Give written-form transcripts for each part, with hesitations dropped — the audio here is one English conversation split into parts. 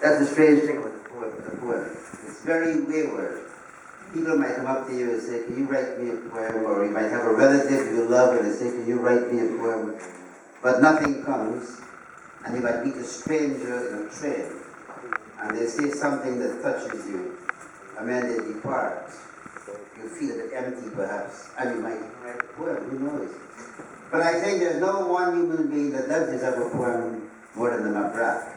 That's the strange thing about the poem. It's very wayward. People might come up to you and say, can you write me a poem? Or you might have a relative you love and they say, can you write me a poem? But nothing comes, and you might meet a stranger in a train, and they say something that touches you, and then they depart. You feel a bit empty perhaps, and you might even write a poem, who knows? But I think there's no one human being that does deserve a poem more than the Mebrak.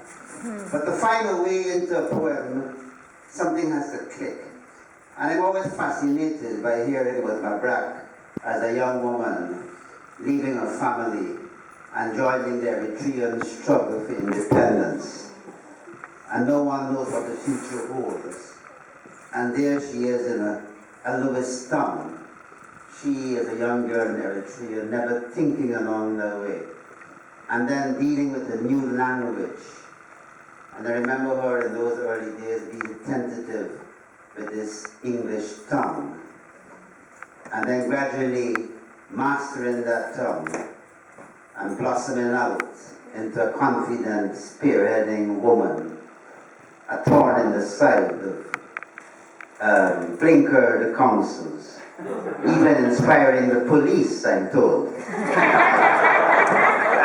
But to find a way into a poem, something has to click. And I'm always fascinated by hearing about Mebrak as a young woman leaving her family and joining the Eritrean struggle for independence. And no one knows what the future holds. And there she is in a Lewis town. She is a young girl in Eritrea, never thinking along the way. And then dealing with a new language. And I remember her in those early days being tentative with this English tongue. And then gradually mastering that tongue and blossoming out into a confident, spearheading woman, a thorn in the side of Blinker the councils, even inspiring the police, I'm told.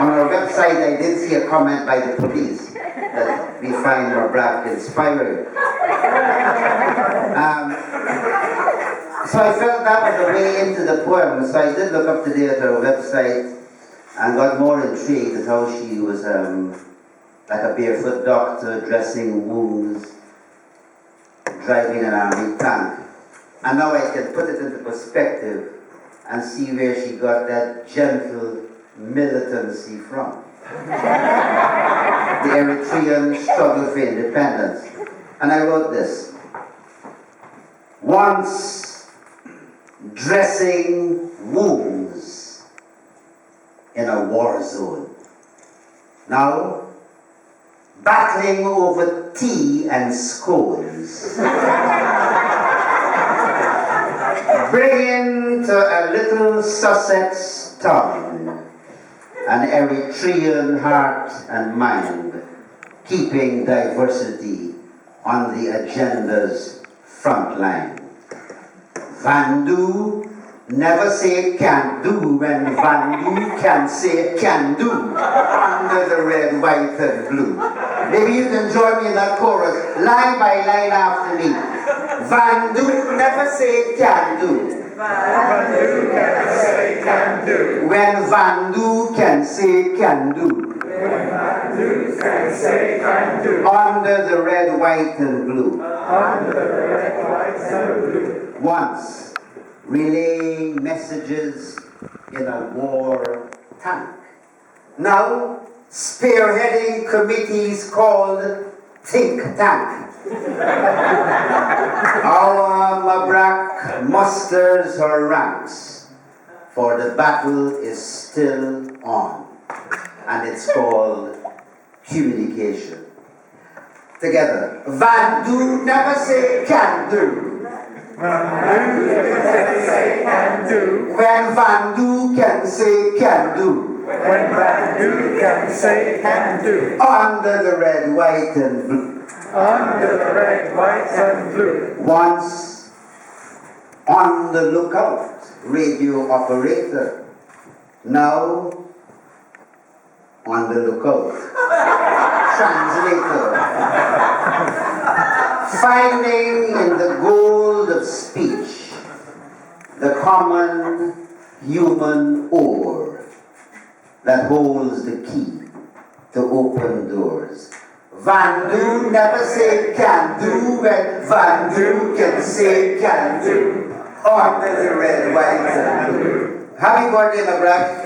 On our website, I did see a comment by the police that we find Mebrak inspiring. So I felt that was the way into the poem, so I did look up today at her website and got more intrigued at how she was like a barefoot doctor, dressing wounds, driving an army tank. And now I can put it into perspective and see where she got that gentle militancy from. The Eritrean struggle for independence. And I wrote this. Once dressing wounds in a war zone. Now battling over tea and scones. Bringing to a little Sussex town an Eritrean heart and mind, keeping diversity on the agenda's front line. Vandu never say can't do when Vandu can say can do under the red, white, and blue. Maybe you can join me in that chorus, line by line after me. Vandu never say can do. Vandu can say can do. When Vandu can say can do. When Vandu can say can do. Under the red, white, and blue. Under the red, white, and blue. Once relaying messages in a war tank. Now spearheading committees called think tank. Our Mebrak musters her ranks, for the battle is still on, and it's called communication. Together, Vandu never say can do. Vandu can say can do. When Vandu can say can do. When Vandu can say can do. Under the red, white, and blue. Under the red, white, and blue. Once on the lookout, radio operator. Now on the lookout, translator. Finding in the gold of speech the common human ore that holds the key to open doors. Vandu never say can do when Vandu can say can do. Under the red, white, and blue. Happy birthday, Mebrak.